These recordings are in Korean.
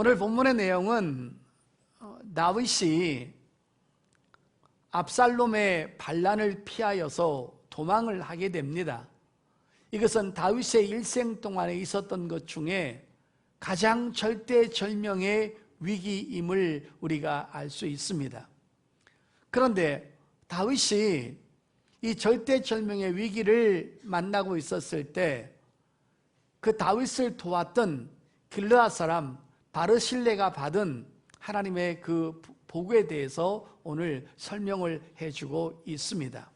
오늘 본문의 내용은 다윗이 압살롬의 반란을 피하여서 도망을 하게 됩니다. 이것은 다윗의 일생 동안에 있었던 것 중에 가장 절대절명의 위기임을 우리가 알 수 있습니다. 그런데 다윗이 이 절대절명의 위기를 만나고 있었을 때 그 다윗을 도왔던 길르앗 사람 바르실레가 받은 하나님의 그 복에 대해서 오늘 설명을 해주고 있습니다.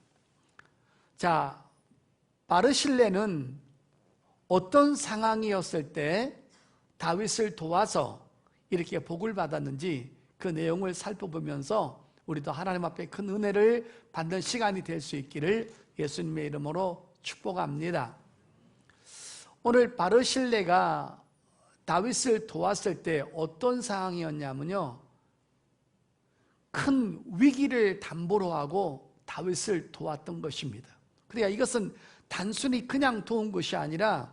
자, 바르실레는 어떤 상황이었을 때 다윗을 도와서 이렇게 복을 받았는지 그 내용을 살펴보면서 우리도 하나님 앞에 큰 은혜를 받는 시간이 될 수 있기를 예수님의 이름으로 축복합니다. 오늘 바르실레가 다윗을 도왔을 때 어떤 상황이었냐면요, 큰 위기를 담보로 하고 다윗을 도왔던 것입니다. 그러니까 이것은 단순히 그냥 도운 것이 아니라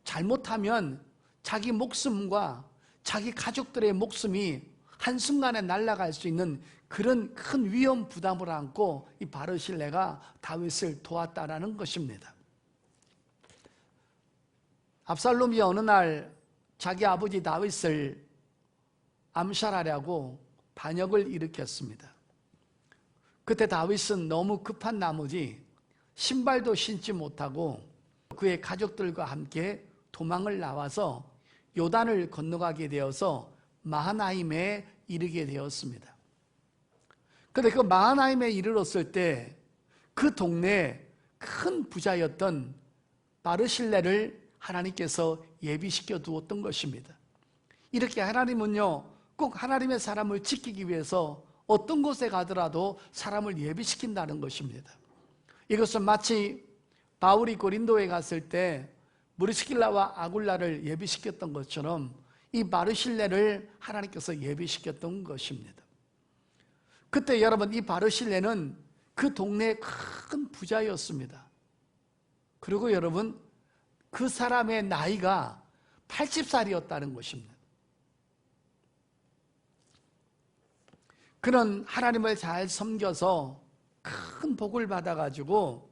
잘못하면 자기 목숨과 자기 가족들의 목숨이 한순간에 날아갈 수 있는 그런 큰 위험 부담을 안고 이 바르실레가 다윗을 도왔다라는 것입니다. 압살롬이 어느 날 자기 아버지 다윗을 암살하려고 반역을 일으켰습니다. 그때 다윗은 너무 급한 나머지 신발도 신지 못하고 그의 가족들과 함께 도망을 나와서 요단을 건너가게 되어서 마하나임에 이르게 되었습니다. 그런데 그 마하나임에 이르렀을 때 그 동네에 큰 부자였던 바르실레를 하나님께서 예비시켜 두었던 것입니다. 이렇게 하나님은요, 꼭 하나님의 사람을 지키기 위해서 어떤 곳에 가더라도 사람을 예비시킨다는 것입니다. 이것은 마치 바울이 고린도에 갔을 때 브리스길라와 아굴라를 예비시켰던 것처럼 이 바르실레를 하나님께서 예비시켰던 것입니다. 그때 여러분, 이 바르실레는 그 동네의 큰 부자였습니다. 그리고 여러분, 그 사람의 나이가 80살이었다는 것입니다. 그는 하나님을 잘 섬겨서 큰 복을 받아가지고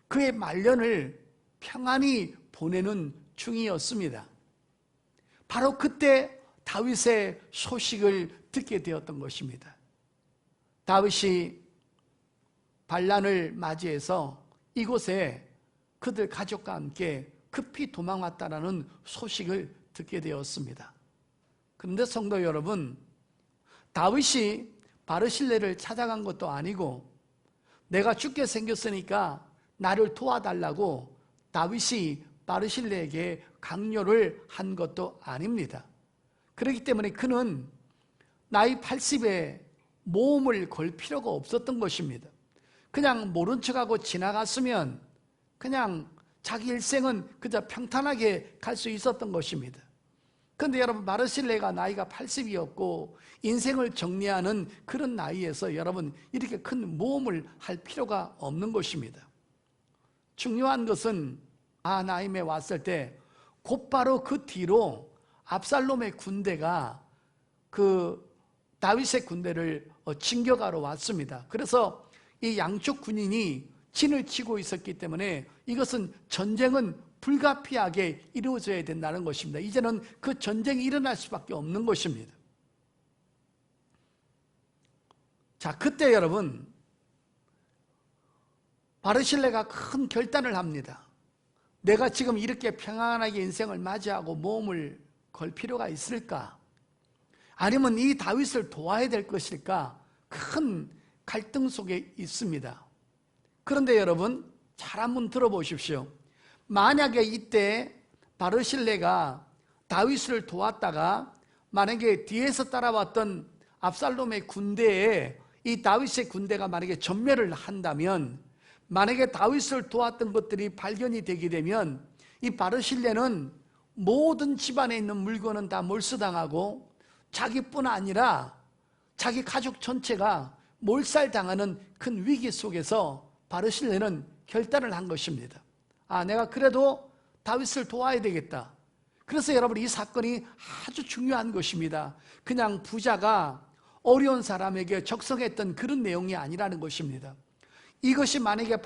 그의 말년을 평안히 보내는 중이었습니다. 바로 그때 다윗의 소식을 듣게 되었던 것입니다. 다윗이 반란을 맞이해서 이곳에 그들 가족과 함께 급히 도망왔다라는 소식을 듣게 되었습니다. 그런데 성도 여러분, 다윗이 바르실레를 찾아간 것도 아니고 내가 죽게 생겼으니까 나를 도와달라고 다윗이 바르실레에게 강요를 한 것도 아닙니다. 그렇기 때문에 그는 나이 80에 모험을 걸 필요가 없었던 것입니다. 그냥 모른 척하고 지나갔으면 그냥 자기 일생은 그저 평탄하게 갈 수 있었던 것입니다. 그런데 여러분, 바르실레가 나이가 80이었고 인생을 정리하는 그런 나이에서 여러분 이렇게 큰 모험을 할 필요가 없는 것입니다. 중요한 것은 마하나임에 왔을 때 곧바로 그 뒤로 압살롬의 군대가 그 다윗의 군대를 진격하러 왔습니다. 그래서 이 양쪽 군인이 진을 치고 있었기 때문에 이것은 전쟁은 불가피하게 이루어져야 된다는 것입니다. 이제는 그 전쟁이 일어날 수밖에 없는 것입니다. 자, 그때 여러분, 바르실레가 큰 결단을 합니다. 내가 지금 이렇게 평안하게 인생을 맞이하고 모험을 걸 필요가 있을까? 아니면 이 다윗을 도와야 될 것일까? 큰 갈등 속에 있습니다. 그런데 여러분, 잘 한번 들어보십시오. 만약에 이때 바르실레가 다윗을 도왔다가 만약에 뒤에서 따라왔던 압살롬의 군대에 이 다윗의 군대가 만약에 전멸을 한다면, 만약에 다윗을 도왔던 것들이 발견이 되게 되면 이 바르실레는 모든 집안에 있는 물건은 다 몰수당하고 자기뿐 아니라 자기 가족 전체가 몰살당하는 큰 위기 속에서 바르실레는 결단을 한 것입니다. 아, 내가 그래도 다윗을 도와야 되겠다. 그래서 여러분, 이 사건이 아주 중요한 것입니다. 그냥 부자가 어려운 사람에게 적성했던 그런 내용이 아니라는 것입니다. 이것이 만약에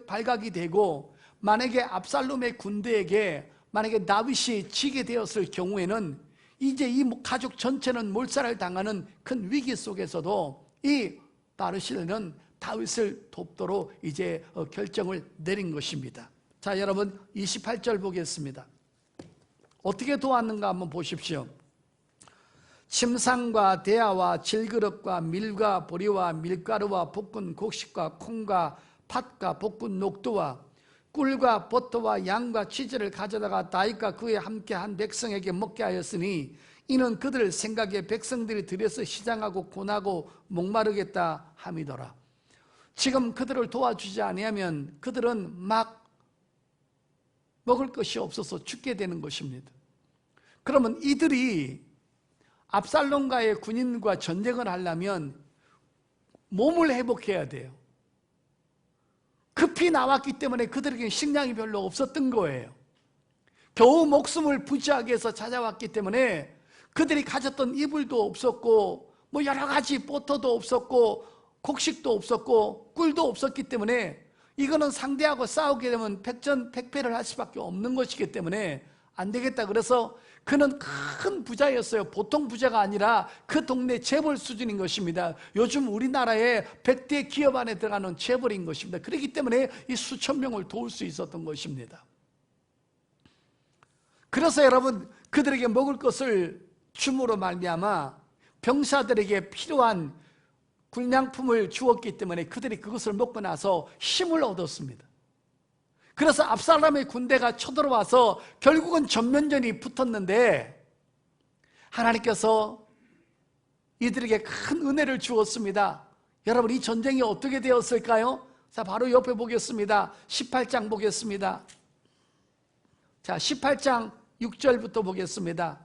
발각이 되고 만약에 압살롬의 군대에게 만약에 다윗이 지게 되었을 경우에는 이제 이 가족 전체는 몰살을 당하는 큰 위기 속에서도 이 바르실레는 다윗을 돕도록 이제 결정을 내린 것입니다. 자, 여러분 28절 보겠습니다. 어떻게 도왔는가 한번 보십시오. 침상과 대야와 질그릇과 밀과 보리와 밀가루와 볶은 곡식과 콩과 팥과 볶은 녹두와 꿀과 버터와 양과 치즈를 가져다가 다윗과 그에 함께 한 백성에게 먹게 하였으니 이는 그들 생각에 백성들이 들여서 시장하고 고나고 목마르겠다 함이더라. 지금 그들을 도와주지 아니하면 그들은 막 먹을 것이 없어서 죽게 되는 것입니다. 그러면 이들이 압살롬과의 군인과 전쟁을 하려면 몸을 회복해야 돼요. 급히 나왔기 때문에 그들에게 식량이 별로 없었던 거예요. 겨우 목숨을 부지하기 위해서 찾아왔기 때문에 그들이 가졌던 이불도 없었고 뭐 여러 가지 버터도 없었고 곡식도 없었고 꿀도 없었기 때문에 이거는 상대하고 싸우게 되면 백전백패를 할 수밖에 없는 것이기 때문에 안 되겠다. 그래서 그는 큰 부자였어요. 보통 부자가 아니라 그 동네 재벌 수준인 것입니다. 요즘 우리나라의 100대 기업 안에 들어가는 재벌인 것입니다. 그렇기 때문에 이 수천 명을 도울 수 있었던 것입니다. 그래서 여러분, 그들에게 먹을 것을 줌으로 말미암아 병사들에게 필요한 군량품을 주었기 때문에 그들이 그것을 먹고 나서 힘을 얻었습니다. 그래서 압살롬의 군대가 쳐들어와서 결국은 전면전이 붙었는데 하나님께서 이들에게 큰 은혜를 주었습니다. 여러분, 이 전쟁이 어떻게 되었을까요? 자, 바로 옆에 보겠습니다. 18장 보겠습니다. 자, 18장 6절부터 보겠습니다.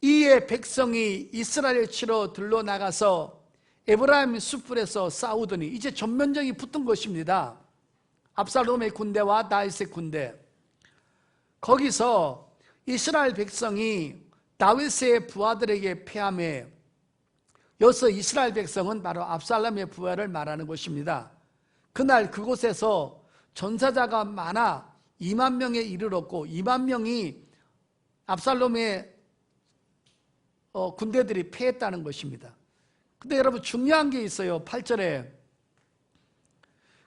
이에 백성이 이스라엘 치러 들러나가서 에브라임 숲불에서 싸우더니, 이제 전면전이 붙은 것입니다. 압살롬의 군대와 다윗의 군대. 거기서 이스라엘 백성이 다윗의 부하들에게 패하며, 여기서 이스라엘 백성은 바로 압살롬의 부하를 말하는 것입니다. 그날 그곳에서 전사자가 많아 2만 명에 이르렀고 2만 명이 압살롬의 군대들이 패했다는 것입니다. 근데 여러분, 중요한 게 있어요. 8절에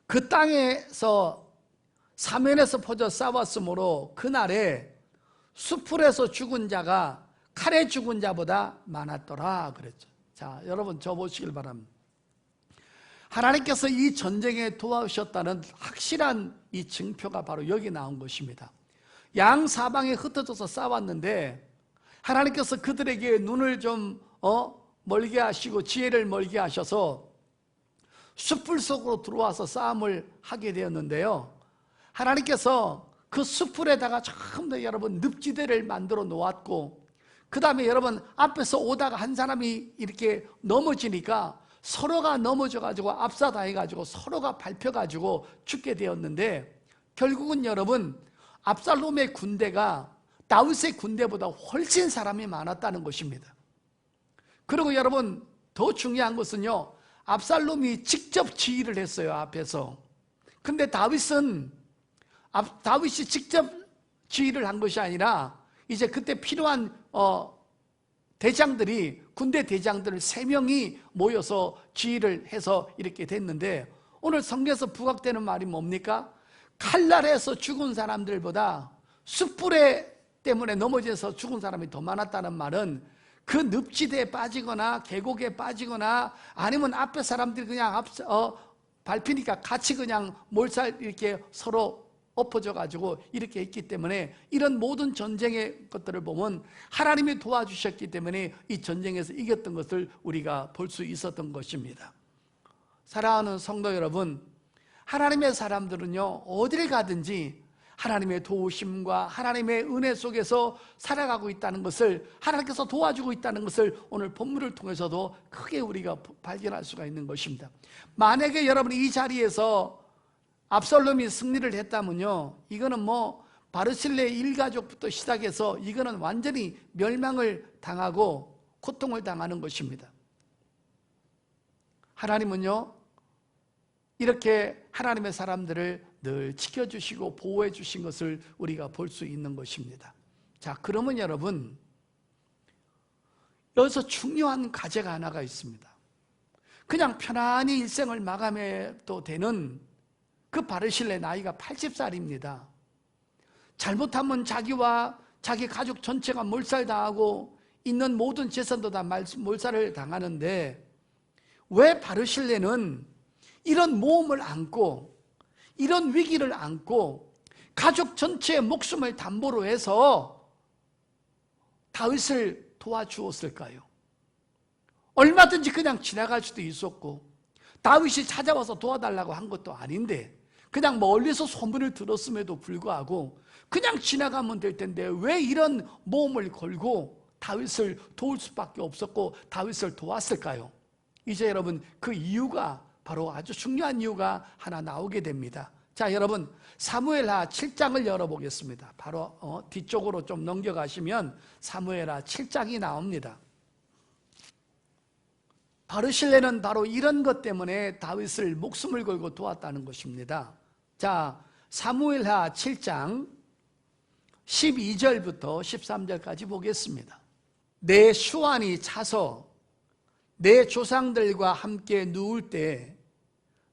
그 땅에서 사면에서 퍼져 싸웠으므로 그날에 수풀에서 죽은 자가 칼에 죽은 자보다 많았더라 그랬죠. 자, 여러분 저 보시길 바랍니다. 하나님께서 이 전쟁에 도와주셨다는 확실한 이 증표가 바로 여기 나온 것입니다. 양 사방에 흩어져서 싸웠는데 하나님께서 그들에게 눈을 좀 멀게 하시고 지혜를 멀게 하셔서 숲풀 속으로 들어와서 싸움을 하게 되었는데요, 하나님께서 그 숲풀에다가 전부 여러분 늪지대를 만들어 놓았고, 그 다음에 여러분 앞에서 오다가 한 사람이 이렇게 넘어지니까 서로가 넘어져가지고 압사당해가지고 서로가 밟혀가지고 죽게 되었는데, 결국은 여러분 압살롬의 군대가 다윗의 군대보다 훨씬 사람이 많았다는 것입니다. 그리고 여러분 더 중요한 것은요, 압살롬이 직접 지휘를 했어요, 앞에서. 근데 다윗이 직접 지휘를 한 것이 아니라 이제 그때 필요한 대장들이, 군대 대장들 3명이 모여서 지휘를 해서 이렇게 됐는데, 오늘 성경에서 부각되는 말이 뭡니까? 칼날에서 죽은 사람들보다 숯불에 때문에 넘어져서 죽은 사람이 더 많았다는 말은, 그 늪지대에 빠지거나 계곡에 빠지거나 아니면 앞에 사람들이 그냥 밟히니까 같이 그냥 몰살 이렇게 서로 엎어져 가지고 이렇게 있기 때문에, 이런 모든 전쟁의 것들을 보면 하나님이 도와주셨기 때문에 이 전쟁에서 이겼던 것을 우리가 볼 수 있었던 것입니다. 사랑하는 성도 여러분, 하나님의 사람들은요, 어디를 가든지 하나님의 도우심과 하나님의 은혜 속에서 살아가고 있다는 것을, 하나님께서 도와주고 있다는 것을 오늘 본문을 통해서도 크게 우리가 발견할 수가 있는 것입니다. 만약에 여러분이 이 자리에서 압살롬이 승리를 했다면요, 이거는 뭐 바르실레 일가족부터 시작해서 이거는 완전히 멸망을 당하고 고통을 당하는 것입니다. 하나님은요, 이렇게 하나님의 사람들을 늘 지켜주시고 보호해 주신 것을 우리가 볼 수 있는 것입니다. 자, 그러면 여러분, 여기서 중요한 과제가 하나가 있습니다. 그냥 편안히 일생을 마감해도 되는 그 바르실레 나이가 80살입니다. 잘못하면 자기와 자기 가족 전체가 몰살당하고 있는 모든 재산도 다 몰살을 당하는데, 왜 바르실레는 이런 모험을 안고 이런 위기를 안고 가족 전체의 목숨을 담보로 해서 다윗을 도와주었을까요? 얼마든지 그냥 지나갈 수도 있었고, 다윗이 찾아와서 도와달라고 한 것도 아닌데 그냥 멀리서 소문을 들었음에도 불구하고 그냥 지나가면 될 텐데 왜 이런 모험을 걸고 다윗을 도울 수밖에 없었고 다윗을 도왔을까요? 이제 여러분, 그 이유가 바로 아주 중요한 이유가 하나 나오게 됩니다. 자, 여러분, 사무엘하 7장을 열어보겠습니다. 바로 뒤쪽으로 좀 넘겨가시면 사무엘하 7장이 나옵니다. 바르실레는 바로 이런 것 때문에 다윗을 목숨을 걸고 도왔다는 것입니다. 자, 사무엘하 7장 12절부터 13절까지 보겠습니다. 내 수완이 차서 내 조상들과 함께 누울 때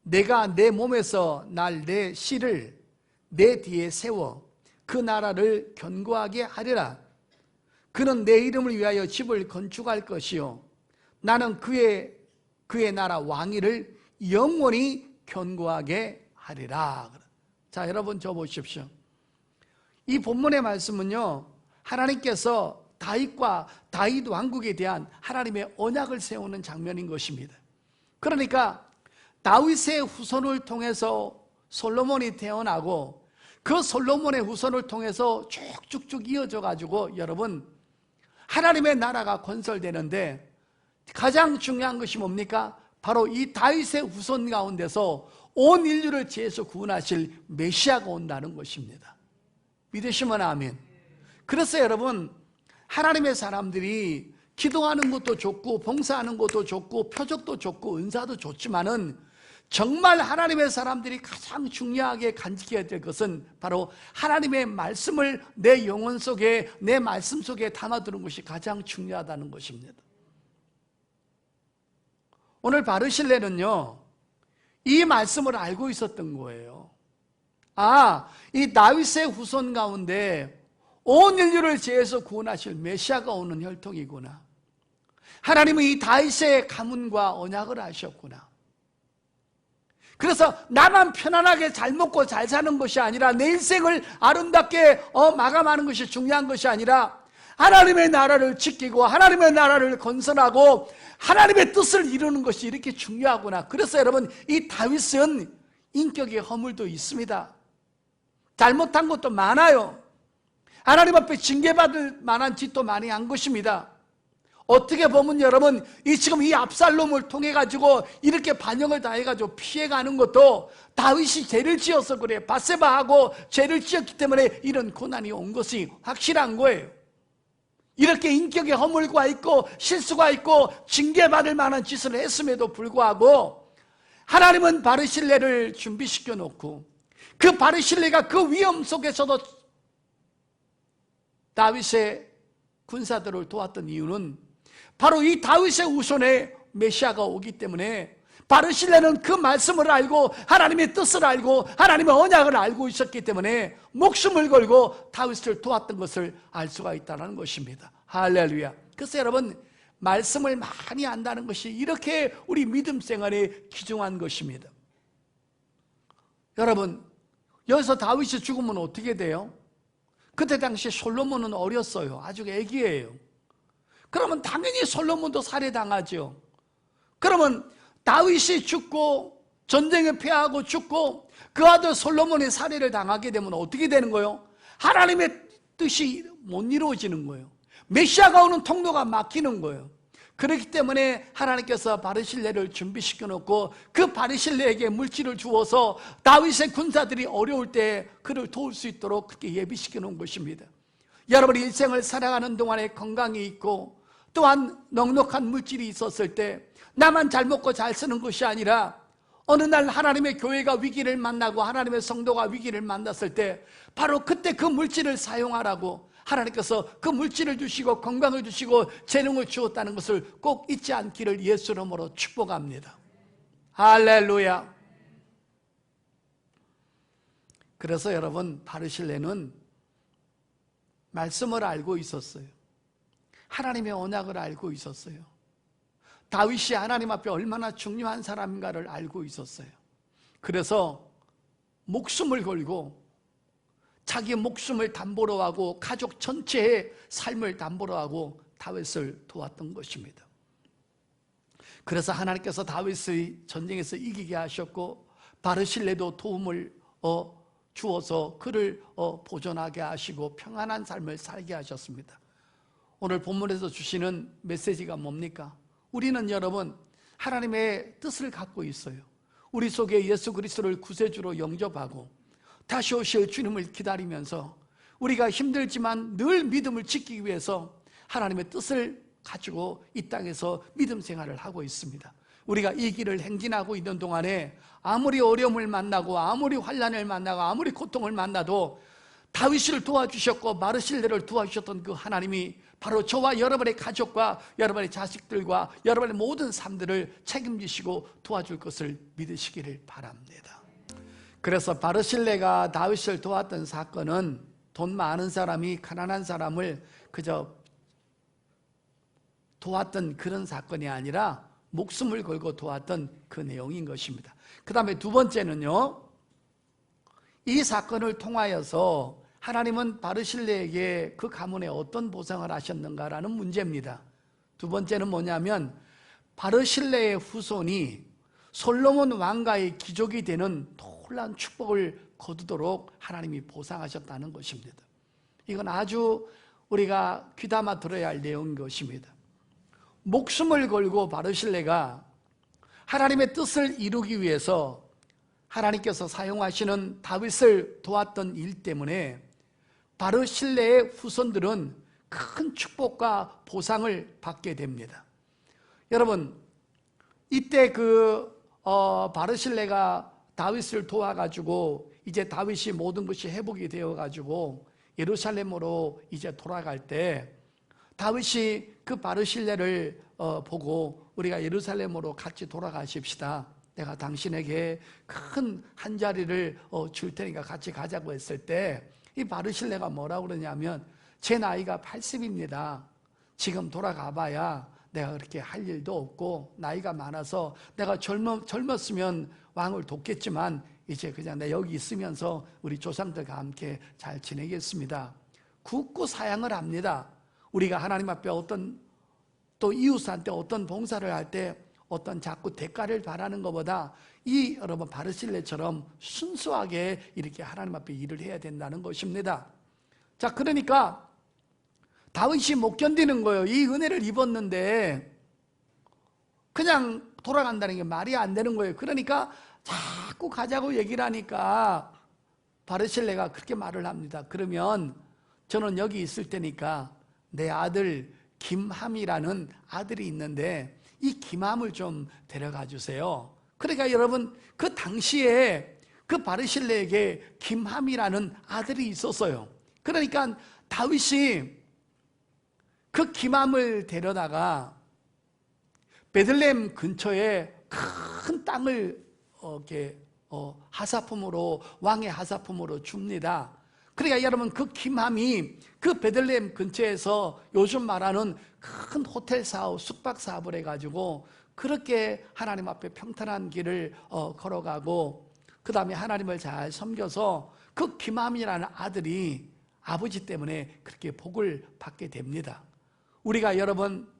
내가 내 몸에서 날 내 씨를 내 뒤에 세워 그 나라를 견고하게 하리라. 그는 내 이름을 위하여 집을 건축할 것이요 나는 그의 나라 왕위를 영원히 견고하게 하리라. 자, 여러분, 저 보십시오. 이 본문의 말씀은요, 하나님께서 다윗 왕국에 대한 하나님의 언약을 세우는 장면인 것입니다. 그러니까 다윗의 후손을 통해서 솔로몬이 태어나고 그 솔로몬의 후손을 통해서 쭉쭉쭉 이어져 가지고 여러분, 하나님의 나라가 건설되는데 가장 중요한 것이 뭡니까? 바로 이 다윗의 후손 가운데서 온 인류를 죄에서 구원하실 메시아가 온다는 것입니다. 믿으시면 아멘. 그래서 여러분, 하나님의 사람들이 기도하는 것도 좋고 봉사하는 것도 좋고 표적도 좋고 은사도 좋지만은 정말 하나님의 사람들이 가장 중요하게 간직해야 될 것은 바로 하나님의 말씀을 내 영혼 속에, 내 말씀 속에 담아두는 것이 가장 중요하다는 것입니다. 오늘 바르실레는요, 이 말씀을 알고 있었던 거예요. 아, 이 다윗의 후손 가운데 온 인류를 죄에서 구원하실 메시아가 오는 혈통이구나. 하나님은 이 다윗의 가문과 언약을 하셨구나. 그래서 나만 편안하게 잘 먹고 잘 사는 것이 아니라 내 인생을 아름답게 마감하는 것이 중요한 것이 아니라 하나님의 나라를 지키고 하나님의 나라를 건설하고 하나님의 뜻을 이루는 것이 이렇게 중요하구나. 그래서 여러분, 이 다윗은 인격의 허물도 있습니다. 잘못한 것도 많아요. 하나님 앞에 징계받을 만한 짓도 많이 한 것입니다. 어떻게 보면 여러분, 지금 이 압살롬을 통해 가지고 이렇게 반역을 당해 가지고 피해가는 것도 다윗이 죄를 지어서 그래. 밧세바하고 죄를 지었기 때문에 이런 고난이 온 것이 확실한 거예요. 이렇게 인격의 허물과 있고 실수가 있고 징계받을 만한 짓을 했음에도 불구하고 하나님은 바르실레를 준비시켜 놓고 그 바르실레가 그 위험 속에서도 다윗의 군사들을 도왔던 이유는 바로 이 다윗의 후손에 메시아가 오기 때문에 바르실레는 그 말씀을 알고 하나님의 뜻을 알고 하나님의 언약을 알고 있었기 때문에 목숨을 걸고 다윗을 도왔던 것을 알 수가 있다는 것입니다. 할렐루야. 그래서 여러분, 말씀을 많이 안다는 것이 이렇게 우리 믿음 생활에 귀중한 것입니다. 여러분, 여기서 다윗이 죽으면 어떻게 돼요? 그때 당시 솔로몬은 어렸어요. 아주 애기예요. 그러면 당연히 솔로몬도 살해당하죠. 그러면 다윗이 죽고 전쟁에 패하고 죽고 그 아들 솔로몬이 살해를 당하게 되면 어떻게 되는 거예요? 하나님의 뜻이 못 이루어지는 거예요. 메시아가 오는 통로가 막히는 거예요. 그렇기 때문에 하나님께서 바르실레를 준비시켜 놓고 그 바르실레에게 물질을 주어서 다윗의 군사들이 어려울 때 그를 도울 수 있도록 그렇게 예비시켜 놓은 것입니다. 여러분이 일생을 살아가는 동안에 건강이 있고 또한 넉넉한 물질이 있었을 때 나만 잘 먹고 잘 쓰는 것이 아니라 어느 날 하나님의 교회가 위기를 만나고 하나님의 성도가 위기를 만났을 때 바로 그때 그 물질을 사용하라고 하나님께서 그 물질을 주시고 건강을 주시고 재능을 주었다는 것을 꼭 잊지 않기를 예수 이름으로 축복합니다. 할렐루야. 그래서 여러분, 바르실레는 말씀을 알고 있었어요. 하나님의 언약을 알고 있었어요. 다윗이 하나님 앞에 얼마나 중요한 사람인가를 알고 있었어요. 그래서 목숨을 걸고 자기 목숨을 담보로 하고 가족 전체의 삶을 담보로 하고 다윗을 도왔던 것입니다. 그래서 하나님께서 다윗의 전쟁에서 이기게 하셨고 바르실레도 도움을 주어서 그를 보존하게 하시고 평안한 삶을 살게 하셨습니다. 오늘 본문에서 주시는 메시지가 뭡니까? 우리는 여러분 하나님의 뜻을 갖고 있어요. 우리 속에 예수 그리스도를 구세주로 영접하고 다시 오실 주님을 기다리면서 우리가 힘들지만 늘 믿음을 지키기 위해서 하나님의 뜻을 가지고 이 땅에서 믿음 생활을 하고 있습니다. 우리가 이 길을 행진하고 있는 동안에 아무리 어려움을 만나고 아무리 환난을 만나고 아무리 고통을 만나도 다윗을 도와주셨고 바르실레를 도와주셨던 그 하나님이 바로 저와 여러분의 가족과 여러분의 자식들과 여러분의 모든 삶들을 책임지시고 도와줄 것을 믿으시기를 바랍니다. 그래서 바르실레가 다윗을 도왔던 사건은 돈 많은 사람이 가난한 사람을 그저 도왔던 그런 사건이 아니라 목숨을 걸고 도왔던 그 내용인 것입니다. 그 다음에 두 번째는요, 이 사건을 통하여서 하나님은 바르실레에게 그 가문에 어떤 보상을 하셨는가라는 문제입니다. 두 번째는 뭐냐면 바르실레의 후손이 솔로몬 왕가의 기족이 되는 놀라운 축복을 거두도록 하나님이 보상하셨다는 것입니다. 이건 아주 우리가 귀담아 들어야 할 내용인 것입니다. 목숨을 걸고 바르실레가 하나님의 뜻을 이루기 위해서 하나님께서 사용하시는 다윗을 도왔던 일 때문에 바르실레의 후손들은 큰 축복과 보상을 받게 됩니다. 여러분, 이때 바르실레가 다윗을 도와가지고 이제 다윗이 모든 것이 회복이 되어가지고 예루살렘으로 이제 돌아갈 때 다윗이 그 바르실레를 보고 우리가 예루살렘으로 같이 돌아가십시다. 내가 당신에게 큰 한 자리를 줄 테니까 같이 가자고 했을 때 이 바르실레가 뭐라고 그러냐면 제 나이가 80입니다. 지금 돌아가 봐야 내가 그렇게 할 일도 없고 나이가 많아서 내가 젊었으면 왕을 돕겠지만 이제 그냥 내가 여기 있으면서 우리 조상들과 함께 잘 지내겠습니다. 굳고 사양을 합니다. 우리가 하나님 앞에 또 이웃한테 어떤 봉사를 할 때 어떤 자꾸 대가를 바라는 것보다 이 여러분 바르실레처럼 순수하게 이렇게 하나님 앞에 일을 해야 된다는 것입니다. 자, 그러니까 다윗이 못 견디는 거예요. 이 은혜를 입었는데 그냥 돌아간다는 게 말이 안 되는 거예요. 그러니까 자꾸 가자고 얘기를 하니까 바르실레가 그렇게 말을 합니다. 그러면 저는 여기 있을 테니까 내 아들 김함이라는 아들이 있는데 이 김함을 좀 데려가 주세요. 그러니까 여러분 그 당시에 그 바르실레에게 김함이라는 아들이 있었어요. 그러니까 다윗이 그 김함을 데려다가 베들레헴 근처에 큰 땅을 하사품으로 왕의 하사품으로 줍니다. 그러니까 여러분 그 김함이 그 베들레헴 근처에서 요즘 말하는 큰 호텔 사업, 숙박 사업을 해가지고 그렇게 하나님 앞에 평탄한 길을 걸어가고 그 다음에 하나님을 잘 섬겨서 그 김함이라는 아들이 아버지 때문에 그렇게 복을 받게 됩니다. 우리가 여러분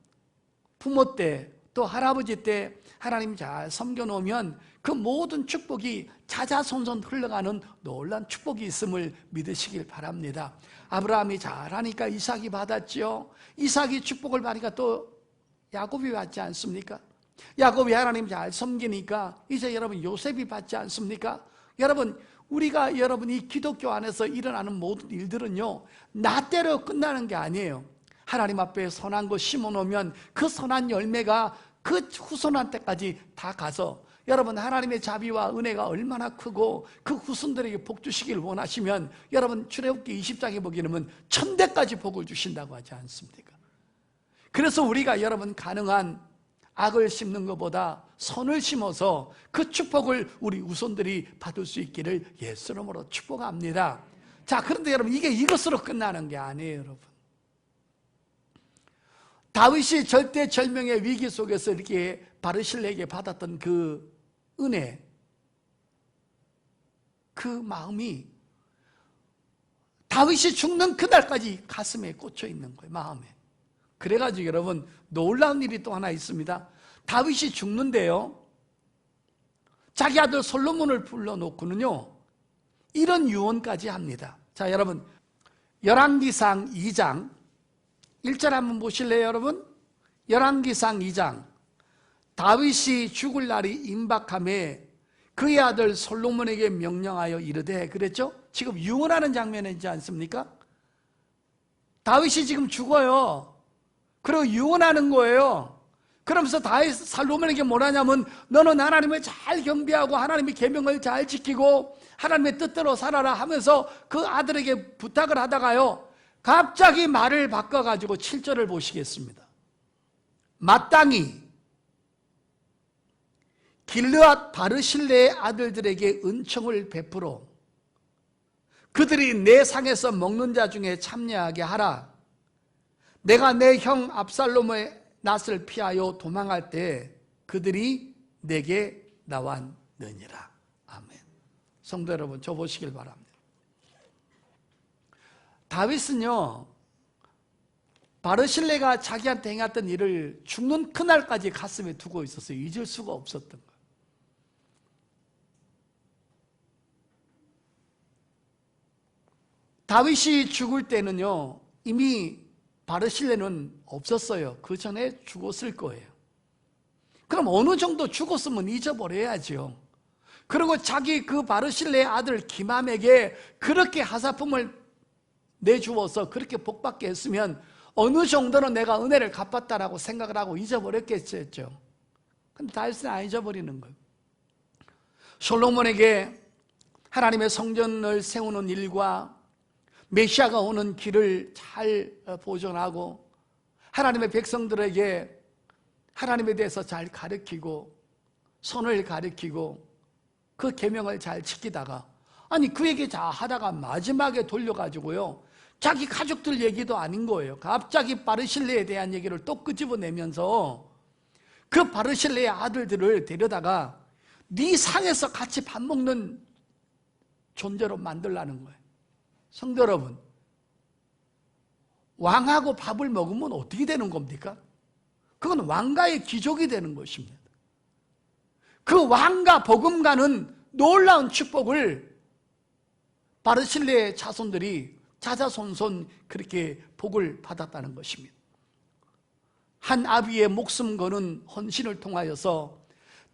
부모 때 또 할아버지 때 하나님 잘 섬겨놓으면 그 모든 축복이 자자손손 흘러가는 놀라운 축복이 있음을 믿으시길 바랍니다. 아브라함이 잘하니까 이삭이 받았지요. 이삭이 축복을 받으니까 또 야곱이 받지 않습니까? 야곱이 하나님 잘 섬기니까 이제 여러분 요셉이 받지 않습니까? 여러분 우리가 여러분 이 기독교 안에서 일어나는 모든 일들은요 나 때로 끝나는 게 아니에요. 하나님 앞에 선한 거 심어놓으면 그 선한 열매가 그 후손한 때까지 다 가서 여러분 하나님의 자비와 은혜가 얼마나 크고 그 후손들에게 복 주시길 원하시면 여러분 출애굽기 20장에 보게 되면 1000대까지 복을 주신다고 하지 않습니까? 그래서 우리가 여러분 가능한 악을 심는 것보다 선을 심어서 그 축복을 우리 후손들이 받을 수 있기를 예수 이름으로 축복합니다. 자, 그런데 여러분 이게 이것으로 끝나는 게 아니에요. 여러분 다윗이 절대절명의 위기 속에서 이렇게 바르실레에게 받았던 그 은혜, 그 마음이 다윗이 죽는 그날까지 가슴에 꽂혀 있는 거예요. 마음에. 그래가지고 여러분 놀라운 일이 또 하나 있습니다. 다윗이 죽는데요 자기 아들 솔로몬을 불러놓고는요 이런 유언까지 합니다. 자, 여러분 열왕기상 2장 1절 한번 보실래요, 여러분? 열왕기상 2장 다윗이 죽을 날이 임박함에 그의 아들 솔로몬에게 명령하여 이르되, 그랬죠? 지금 유언하는 장면이지 않습니까? 다윗이 지금 죽어요. 그리고 유언하는 거예요. 그러면서 다윗 솔로몬에게 뭐라냐면 너는 하나님을 잘 경배하고 하나님의 계명을 잘 지키고 하나님의 뜻대로 살아라 하면서 그 아들에게 부탁을 하다가요 갑자기 말을 바꿔가지고 7절을 보시겠습니다. 마땅히 길르앗 바르실레의 아들들에게 은총을 베풀어 그들이 내 상에서 먹는 자 중에 참여하게 하라. 내가 내 형 압살롬의 낯을 피하여 도망할 때 그들이 내게 나왔느니라. 아멘. 성도 여러분, 저 보시길 바랍니다. 다윗은요 바르실레가 자기한테 행했던 일을 죽는 그날까지 가슴에 두고 있었어요. 잊을 수가 없었던 거예요. 다윗이 죽을 때는요 이미 바르실레는 없었어요. 그 전에 죽었을 거예요. 그럼 어느 정도 죽었으면 잊어버려야죠. 그리고 자기 그 바르실레의 아들 기맘에게 그렇게 하사품을 내주어서 그렇게 복받게 했으면 어느 정도는 내가 은혜를 갚았다라고 생각을 하고 잊어버렸겠죠. 근데 다윗은 안 잊어버리는 거예요. 솔로몬에게 하나님의 성전을 세우는 일과 메시아가 오는 길을 잘 보존하고 하나님의 백성들에게 하나님에 대해서 잘 가르치고 선을 가르치고 그 계명을 잘 지키다가 아니 그 얘기 다 하다가 마지막에 돌려가지고요 자기 가족들 얘기도 아닌 거예요. 갑자기 바르실레에 대한 얘기를 또 끄집어내면서 그 바르실레의 아들들을 데려다가 네 상에서 같이 밥 먹는 존재로 만들라는 거예요. 성도 여러분, 왕하고 밥을 먹으면 어떻게 되는 겁니까? 그건 왕가의 귀족이 되는 것입니다. 그 왕과 버금가는 놀라운 축복을 바르실레의 자손들이 자자손손 그렇게 복을 받았다는 것입니다. 한 아비의 목숨 거는 헌신을 통하여서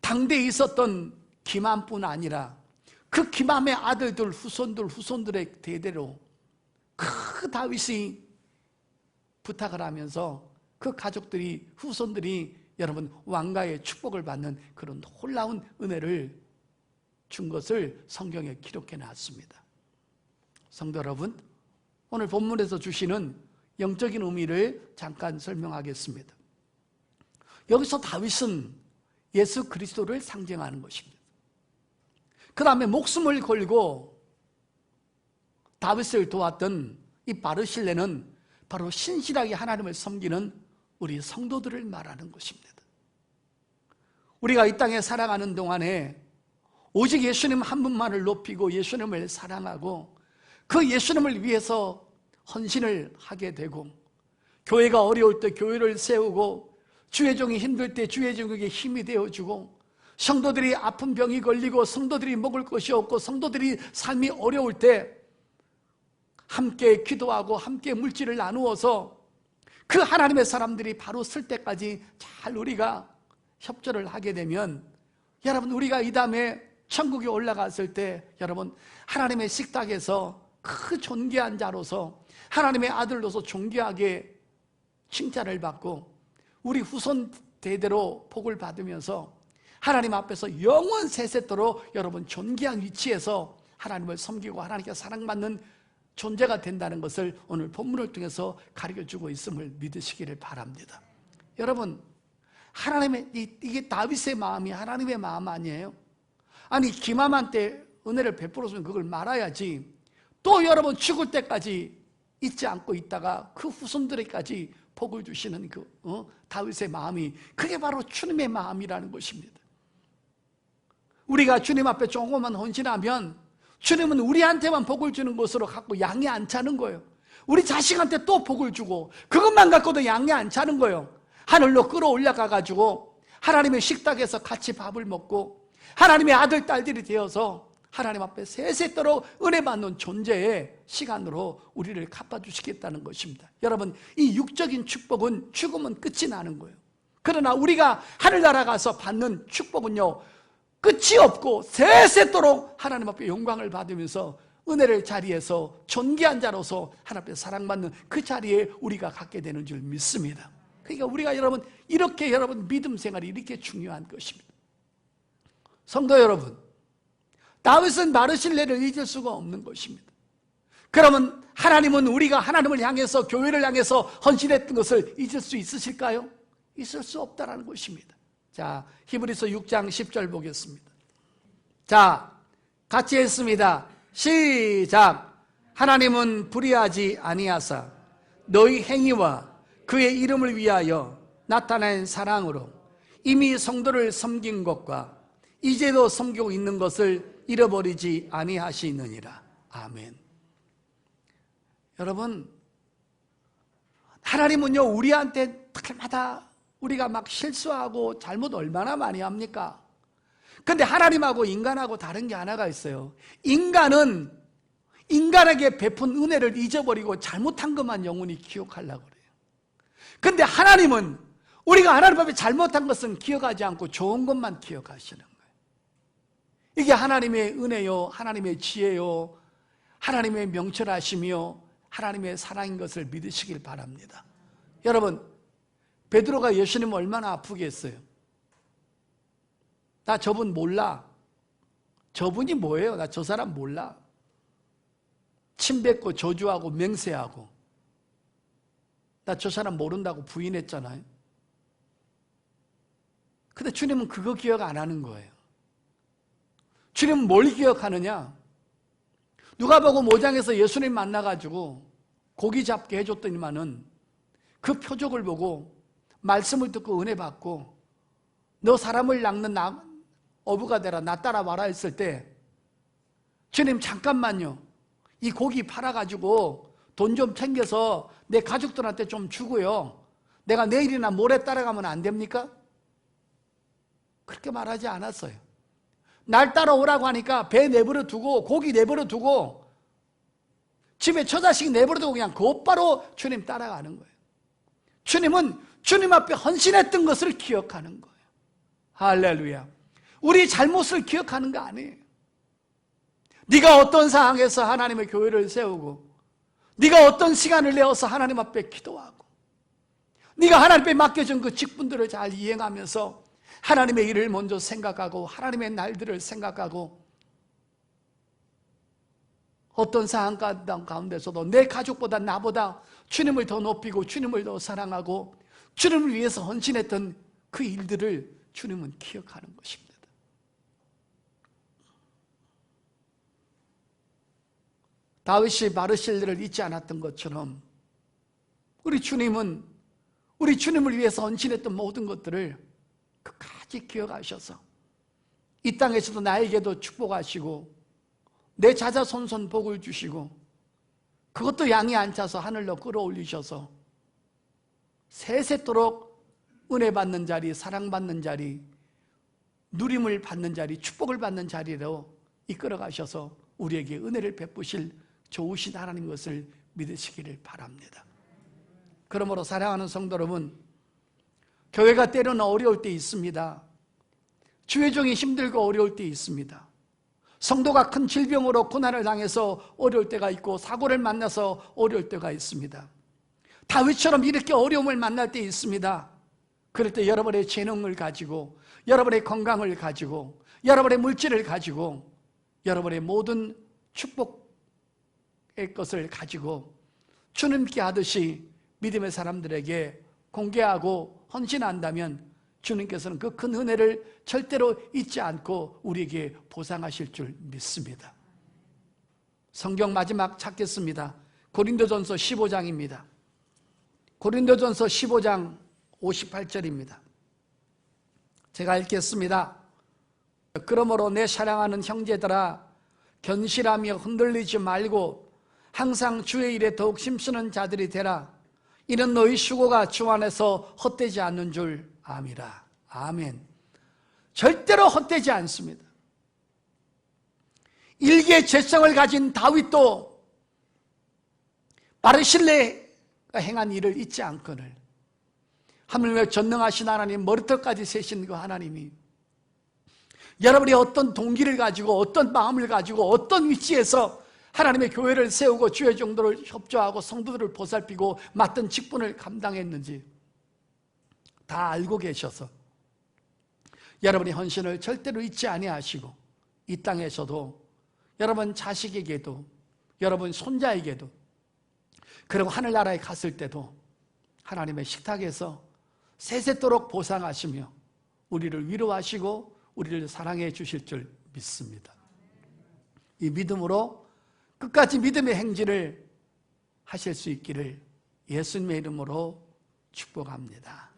당대에 있었던 기맘뿐 아니라 그 기맘의 아들들 후손들의 대대로 그 다윗이 부탁을 하면서 그 가족들이 후손들이 여러분 왕가의 축복을 받는 그런 놀라운 은혜를 준 것을 성경에 기록해 놨습니다. 성도 여러분, 오늘 본문에서 주시는 영적인 의미를 잠깐 설명하겠습니다. 여기서 다윗은 예수 그리스도를 상징하는 것입니다. 그 다음에 목숨을 걸고 다윗을 도왔던 이 바르실레는 바로 신실하게 하나님을 섬기는 우리 성도들을 말하는 것입니다. 우리가 이 땅에 살아가는 동안에 오직 예수님 한 분만을 높이고 예수님을 사랑하고 그 예수님을 위해서 헌신을 하게 되고 교회가 어려울 때 교회를 세우고 주의 종이 힘들 때 주의 종에게 힘이 되어주고 성도들이 아픈 병이 걸리고 성도들이 먹을 것이 없고 성도들이 삶이 어려울 때 함께 기도하고 함께 물질을 나누어서 그 하나님의 사람들이 바로 쓸 때까지 잘 우리가 협조를 하게 되면, 여러분, 우리가 이 다음에 천국에 올라갔을 때 여러분, 하나님의 식탁에서 그 존귀한 자로서, 하나님의 아들로서 존귀하게 칭찬을 받고 우리 후손 대대로 복을 받으면서 하나님 앞에서 영원 세세토록 여러분 존귀한 위치에서 하나님을 섬기고 하나님께 사랑받는 존재가 된다는 것을 오늘 본문을 통해서 가르쳐주고 있음을 믿으시기를 바랍니다. 여러분, 하나님의 이게 다윗의 마음이 하나님의 마음 아니에요? 아니, 기맘한테 은혜를 베풀었으면 그걸 말아야지. 또 여러분 죽을 때까지 잊지 않고 있다가 그 후손들에게까지 복을 주시는 다윗의 마음이, 그게 바로 주님의 마음이라는 것입니다. 우리가 주님 앞에 조금만 헌신하면 주님은 우리한테만 복을 주는 것으로 갖고 양이 안 차는 거예요. 우리 자식한테 또 복을 주고 그것만 갖고도 양이 안 차는 거예요. 하늘로 끌어올라가 가지고 하나님의 식탁에서 같이 밥을 먹고 하나님의 아들 딸들이 되어서 하나님 앞에 세세토록 은혜 받는 존재의 시간으로 우리를 갚아주시겠다는 것입니다. 여러분, 이 육적인 축복은 죽으면 끝이 나는 거예요. 그러나 우리가 하늘나라 가서 받는 축복은요, 끝이 없고 세세토록 하나님 앞에 영광을 받으면서 은혜를 자리에서 존귀한 자로서 하나님 앞에 사랑받는 그 자리에 우리가 갖게 되는 줄 믿습니다. 그러니까 우리가 여러분, 이렇게 여러분 믿음 생활이 이렇게 중요한 것입니다. 성도 여러분, 다윗은 바르실레를 잊을 수가 없는 것입니다. 그러면 하나님은 우리가 하나님을 향해서, 교회를 향해서 헌신했던 것을 잊을 수 있으실까요? 있을 수 없다는 것입니다. 자, 히브리서 6장 10절 보겠습니다. 자, 같이 했습니다. 시작. 하나님은 불의하지 아니하사 너희 행위와 그의 이름을 위하여 나타낸 사랑으로 이미 성도를 섬긴 것과 이제도 섬기고 있는 것을 잃어버리지 아니하시느니라. 아멘. 여러분, 하나님은요, 우리한테 날마다 우리가 막 실수하고 잘못 얼마나 많이 합니까? 근데 하나님하고 인간하고 다른 게 하나가 있어요. 인간은 인간에게 베푼 은혜를 잊어버리고 잘못한 것만 영원히 기억하려고 그래요. 근데 하나님은 우리가 하나님 앞에 잘못한 것은 기억하지 않고 좋은 것만 기억하시는 거예요. 이게 하나님의 은혜요, 하나님의 지혜요, 하나님의 명철하심이요, 하나님의 사랑인 것을 믿으시길 바랍니다. 여러분, 베드로가 예수님을 얼마나 아프게 했어요? 나 저분 몰라. 저분이 뭐예요? 나 저 사람 몰라. 침뱉고 저주하고 맹세하고 나 저 사람 모른다고 부인했잖아요. 근데 주님은 그거 기억 안 하는 거예요. 주님은 뭘 기억하느냐? 누가복음 5장에서 예수님 만나가지고 고기 잡게 해줬더니만은 그 표적을 보고 말씀을 듣고 은혜 받고 너 사람을 낚는 어부가 되라, 나 따라와라 했을 때 주님 잠깐만요, 이 고기 팔아가지고 돈 좀 챙겨서 내 가족들한테 좀 주고요, 내가 내일이나 모레 따라가면 안 됩니까? 그렇게 말하지 않았어요. 날 따라오라고 하니까 배 내버려 두고 고기 내버려 두고 집에 처자식 내버려 두고 그냥 곧바로 주님 따라가는 거예요. 주님은 주님 앞에 헌신했던 것을 기억하는 거예요. 할렐루야. 우리 잘못을 기억하는 거 아니에요. 네가 어떤 상황에서 하나님의 교회를 세우고 네가 어떤 시간을 내어서 하나님 앞에 기도하고 네가 하나님 앞에 맡겨준 그 직분들을 잘 이행하면서 하나님의 일을 먼저 생각하고 하나님의 날들을 생각하고 어떤 상황 가운데서도 내 가족보다 나보다 주님을 더 높이고 주님을 더 사랑하고 주님을 위해서 헌신했던 그 일들을 주님은 기억하는 것입니다. 다윗이 바르실레를 잊지 않았던 것처럼 우리 주님은 우리 주님을 위해서 헌신했던 모든 것들을 끝까지 기억하셔서 이 땅에서도 나에게도 축복하시고 내 자자손손 복을 주시고 그것도 양이 안 차서 하늘로 끌어올리셔서 세세토록 은혜 받는 자리, 사랑받는 자리, 누림을 받는 자리, 축복을 받는 자리로 이끌어 가셔서 우리에게 은혜를 베푸실 좋으신 하나님 것을 믿으시기를 바랍니다. 그러므로 사랑하는 성도 여러분, 교회가 때로는 어려울 때 있습니다. 주의 종이 힘들고 어려울 때 있습니다. 성도가 큰 질병으로 고난을 당해서 어려울 때가 있고 사고를 만나서 어려울 때가 있습니다. 다윗처럼 이렇게 어려움을 만날 때 있습니다. 그럴 때 여러분의 재능을 가지고, 여러분의 건강을 가지고, 여러분의 물질을 가지고, 여러분의 모든 축복의 것을 가지고 주님께 하듯이 믿음의 사람들에게 공개하고 헌신한다면 주님께서는 그 큰 은혜를 절대로 잊지 않고 우리에게 보상하실 줄 믿습니다. 성경 마지막 찾겠습니다. 고린도전서 15장입니다. 고린도전서 15장 58절입니다. 제가 읽겠습니다. 그러므로 내 사랑하는 형제들아, 견실하며 흔들리지 말고 항상 주의 일에 더욱 힘쓰는 자들이 되라. 이는 너희 수고가 주 안에서 헛되지 않는 줄 암이라. 아멘. 절대로 헛되지 않습니다. 일개의 죄성을 가진 다윗도 바르실레가 행한 일을 잊지 않거늘 하물며 전능하신 하나님, 머리털까지 세신 그 하나님이 여러분이 어떤 동기를 가지고, 어떤 마음을 가지고, 어떤 위치에서 하나님의 교회를 세우고 주의 종도를 협조하고 성도들을 보살피고 맡은 직분을 감당했는지 다 알고 계셔서 여러분이 헌신을 절대로 잊지 아니하시고 이 땅에서도 여러분 자식에게도, 여러분 손자에게도, 그리고 하늘나라에 갔을 때도 하나님의 식탁에서 세세토록 보상하시며 우리를 위로하시고 우리를 사랑해 주실 줄 믿습니다. 이 믿음으로 끝까지 믿음의 행진을 하실 수 있기를 예수님의 이름으로 축복합니다.